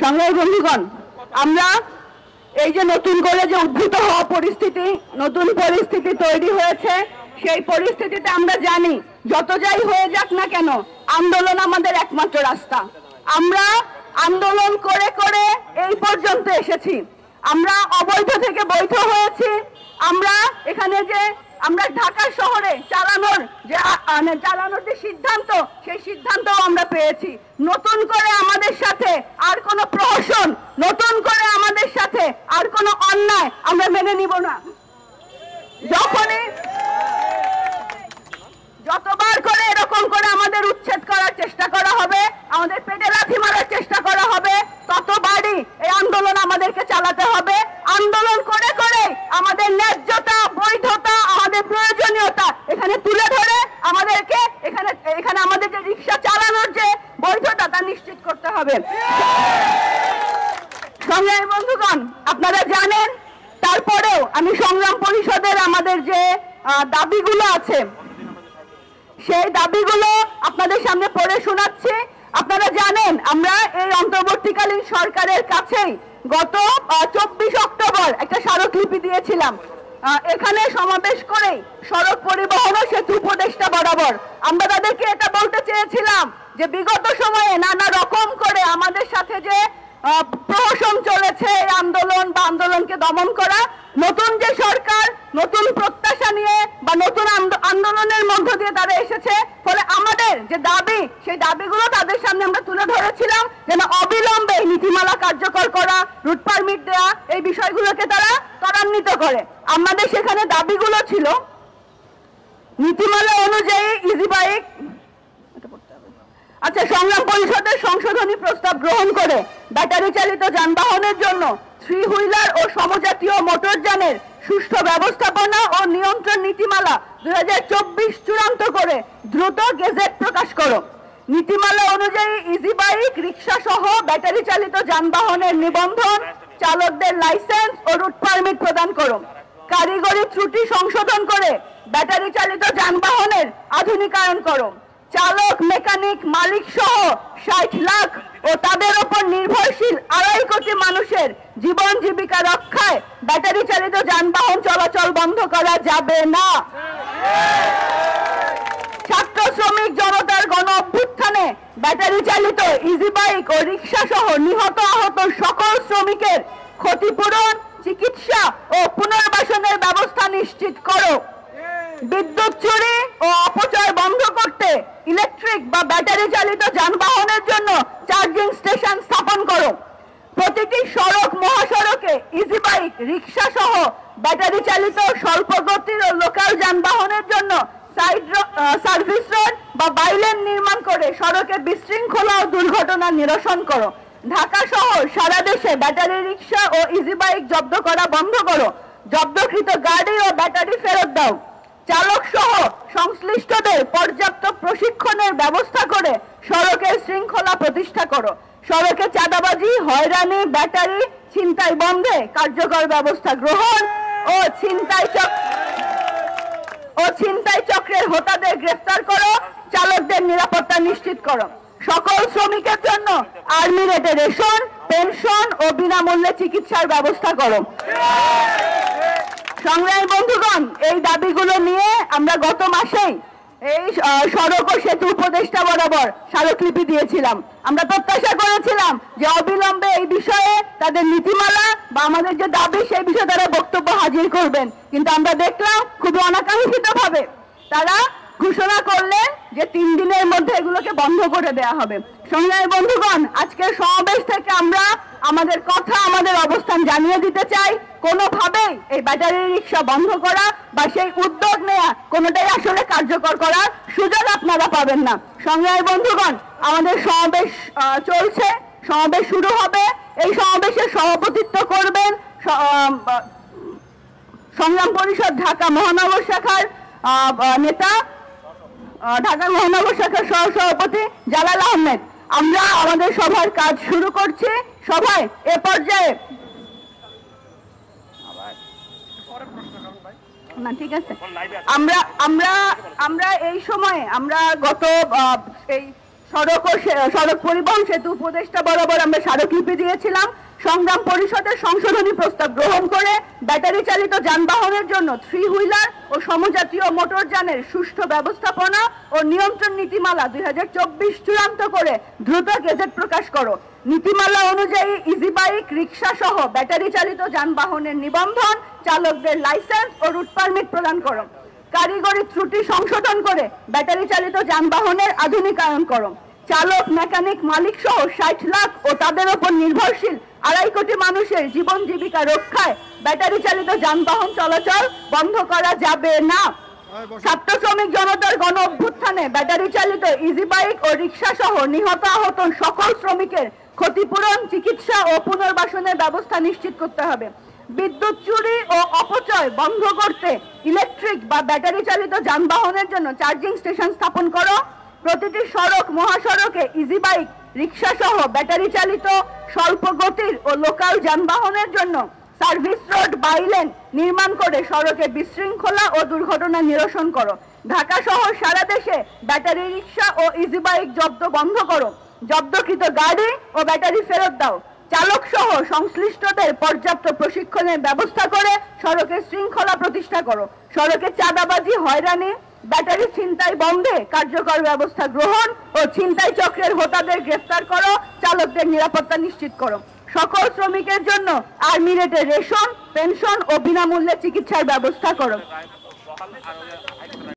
সংগ্রামী বন্ধুগণ, আমরা এই যে নতুন করে যে উদ্ভূত হওয়া পরিস্থিতি, নতুন পরিস্থিতি তৈরি হয়েছে, সেই পরিস্থিতিতে আমরা জানি যত যাই হয়ে যাক না কেন আন্দোলন আমাদের একমাত্র রাস্তা। আমরা আন্দোলন করে করে এই পর্যন্ত এসেছি। আমরা অবৈধ থেকে বৈধ হয়েছি। আমরা এখানে যে আমরা ঢাকা শহরে চালানোর যে সিদ্ধান্ত, সেই সিদ্ধান্তও আমরা পেয়েছি। নতুন করে আমাদের সাথে আর কোনো প্রহসন, নতুন করে আমাদের সাথে আর কোনো অন্যায় আমরা মেনে নিব না। যতবার করে এরকম করে আমাদের উচ্ছেদ করার চেষ্টা করা হবে, আমাদের পেটে লাথি মারার চেষ্টা করা হবে, ততবারই এই আন্দোলন আমাদেরকে চালাতে হবে। আন্দোলন করে করে আমাদের ন্যায্যতা, বৈধতা, আমাদের প্রয়োজনীয়তা এখানে তুলে ধরে আমাদেরকে এখানে আমাদের যে রিক্সা চালানোর যে বৈধতা তা নিশ্চিত করতে হবে। সংগ্রামী বন্ধুগণ, আপনারা জানেন, তারপরেও আমি সংগ্রাম পরিষদের আমাদের যে দাবিগুলো আছে সেই দাবিগুলো আপনাদের সামনে পড়ে শোনাচ্ছি। আপনারা জানেন, আমরা এই অন্তর্বর্তীকালীন সরকারের কাছেই গত 24 অক্টোবর একটা স্মারকলিপি দিয়েছিলাম। এখানে সমাবেশ করে সড়ক পরিবহন ও সেতু উপদেষ্টা বরাবর আমরা তাদেরকে এটা বলতে চেয়েছিলাম যে বিগত সময়ে নানা রকম করে আমাদের সাথে যে প্রহসন চলেছে এই আন্দোলন বা আন্দোলনকে দমন করা, নতুন যে সরকার নতুন প্রত্যাশা নিয়ে বা নতুন আন্দোলনের মধ্য দিয়ে তারা এসেছে, ফলে আমাদের যে দাবি সেই দাবিগুলো তাদের সামনে আমরা তুলে ধরেছিলাম যেন অবিলম্বে নীতিমালা কার্যকর করা, রুট পারমিট দেওয়া, এই বিষয়গুলোকে তারা ত্বরান্বিত করে। আমাদের সেখানে দাবিগুলো ছিল নীতিমালা অনুযায়ী ইজি বাইক, সংগ্রাম পরিষদের সংশোধনী প্রস্তাব গ্রহণ করে ব্যাটারি চালিত যানবাহনের জন্য 3 হুইলার ও সমজাতীয় মোটরযানের সুষ্ঠু ব্যবস্থাপনা ও নিয়ন্ত্রণ নীতিমালা 2024 চূড়ান্ত করে দ্রুত গেজেট প্রকাশ করো। নীতিমালা অনুযায়ী ইজি বাইক, রিক্সা সহ ব্যাটারি চালিত যানবাহনের নিবন্ধন, চালকদের লাইসেন্স ও রুট পারমিট প্রদান করো। কারিগরি ত্রুটি সংশোধন করে ব্যাটারি চালিত যানবাহনের আধুনিকায়ন করো। চালক, মেকানিক, মালিক সহ 60 লাখ ও তাদের উপর নির্ভরশীল 2.5 কোটি মানুষের জীবন জীবিকা রক্ষায় ব্যাটারি চালিত যানবাহন চলাচল বন্ধ করা যাবে না। ছাত্র শ্রমিক জনতার গণ অভ্যুত্থানে ব্যাটারি চালিত ইজি বাইক ও রিক্সা সহ নিহত আহত সকল শ্রমিকের ক্ষতিপূরণ, চিকিৎসা ও পুনর্বাসনের ব্যবস্থা নিশ্চিত করো। বিদ্যুৎ চুরি ও অপচয় বন্ধ করতে ইলেকট্রিক বা ব্যাটারি চালিত যানবাহনের জন্য চার্জিং স্টেশন স্থাপন করো। প্রতিটি সড়ক মহাসড়কে ইজি বাইক, রিক্সা সহ ব্যাটারি চালিত স্বল্প গতির ও লোকাল যানবাহনের জন্য সার্ভিস রোড বা বাইলেন নির্মাণ করে সড়কে বিশৃঙ্খলা ও দুর্ঘটনা নিরসন করো। ঢাকা শহর সারা দেশে ব্যাটারি রিক্সা ও ইজি বাইক জব্দ করা বন্ধ করো। জব্দকৃত গাড়ি ও ব্যাটারি ফেরত দাও। চালক সহ সংশ্লিষ্টদের পর্যাপ্ত প্রশিক্ষণের ব্যবস্থা করে সড়কের শৃঙ্খলা প্রতিষ্ঠা করো। সড়কে চাঁদাবাজি, হয়রানি, ব্যাটারি ছিনতাই বন্ধে কার্যকর ব্যবস্থা গ্রহণ ও ছিনতাই চক্রের হোতাদের গ্রেফতার করো। চালকদের নিরাপত্তা নিশ্চিত করো। সকল শ্রমিকের জন্য আর্মি রেটে রেশন, পেনশন ও বিনামূল্যে চিকিৎসার ব্যবস্থা করো। সংগ্রামী বন্ধুগণ, এই দাবিগুলো নিয়ে আমরা গত মাসেই এই সড়ক ও সেতু উপদেষ্টা বরাবর স্মারকলিপি দিয়েছিলাম। আমরা প্রত্যাশা করেছিলাম যে অবিলম্বে এই বিষয়ে তাদের নীতিমালা বা আমাদের যে দাবি সেই বিষয়ে তারা বক্তব্য হাজির করবেন, কিন্তু আমরা দেখলাম খুবই অনাকাঙ্ক্ষিত ভাবে তারা ঘোষণা করলেন যে 3 দিনের মধ্যে এগুলোকে বন্ধ করে দেওয়া হবে। সংগ্রামী বন্ধুগণ, আজকের সমাবেশ থেকে আমরা আমাদের কথা, আমাদের অবস্থান জানিয়ে দিতে চাই। কোনোভাবেই এই ব্যাটারি রিক্সা বন্ধ করা বা সেই উদ্যোগ নেওয়া কোনোটাই আসলে কার্যকর করার সুযোগ আপনারা পাবেন না। সংগ্রামী বন্ধুগণ, আমাদের সমাবেশ চলছে, সমাবেশ শুরু হবে। এই সমাবেশের সভাপতিত্ব করবেন সংগ্রাম পরিষদ ঢাকা মহানগর শাখার নেতা, ঢাকা মহানগর শাখার সহসভাপতি জালাল আহমেদ। আমরা আমাদের সভার কাজ শুরু করছি। সভায় এ পর্যায়ে না, ঠিক আছে, আমরা এই সময়ে আমরা গত এই সড়ক পরিবহন সেতু উপদেষ্টা বরাবর আমরা স্মারকলিপি দিয়েছিলাম। সংগ্রাম পরিষদের সংশোধনী প্রস্তাব গ্রহণ করে ব্যাটারি চালিত যানবাহনের জন্য 3 হুইলার ও সমজাতীয় মোটরযানের সুষ্ঠু ব্যবস্থাপনা ও নিয়ন্ত্রণ নীতিমালা 2024 চূড়ান্ত করে দ্রুত গেজেট প্রকাশ করো। নীতিমালা অনুযায়ী ইজি বাইক, রিক্সা সহ ব্যাটারি চালিত যানবাহনের নিবন্ধন, চালকদের লাইসেন্স ও রুট পারমিট প্রদান করো। কারিগরি ত্রুটি সংশোধন করে ব্যাটারি চালিত যানবাহনের আধুনিকায়ন করো। চালক, মেকানিক, মালিক সহ 60 লাখ ও তাদের উপর নির্ভরশীল 2.5 কোটি মানুষের জীবন জীবিকা রক্ষায় ব্যাটারি চালিত যানবাহন চলাচল বন্ধ করা যাবে না। ছাত্র শ্রমিক জনতার গণ অভ্যুত্থানে ব্যাটারি চালিত ইজি বাইক ও রিক্সা সহ নিহত আহত সকল শ্রমিকের ক্ষতিপূরণ, চিকিৎসা ও পুনর্বাসনের ব্যবস্থা নিশ্চিত করতে হবে। বিদ্যুৎ চুরি ও অপচয় বন্ধ করতে ইলেকট্রিক বা ব্যাটারি চালিত যানবাহনের জন্য চার্জিং স্টেশন স্থাপন করো। প্রতিটি সড়ক, মহাসড়কে ইজি বাইক, রিক্সা সহ ব্যাটারি চালিত স্বল্প গতির ও লোকাল যানবাহনের জন্য সার্ভিস রোড, বাইলেন নির্মাণ করে সড়কে বিশৃঙ্খলা ও দুর্ঘটনা নিরসন করো। ঢাকা সহ সারা দেশে ব্যাটারি রিক্সা ও ইজি বাইক জব্দ বন্ধ করো। জব্দকৃত গাড়ি ও ব্যাটারি ফেরত দাও। চালক সহ সংশ্লিষ্টদের পর্যাপ্ত প্রশিক্ষণের ব্যবস্থা করে সড়কের শৃঙ্খলা প্রতিষ্ঠা করো। সড়কে চাঁদাবাজি, হয়রানি, ব্যাটারি ছিনতাই বন্ধে কার্যকর ব্যবস্থা গ্রহণ ও ছিনতাই চক্রের হোতাদের গ্রেফতার করো। চালকদের নিরাপত্তা নিশ্চিত করো। সকল শ্রমিকের জন্য আর্মি রেটে রেশন, পেনশন ও বিনামূল্যে চিকিৎসার ব্যবস্থা করো।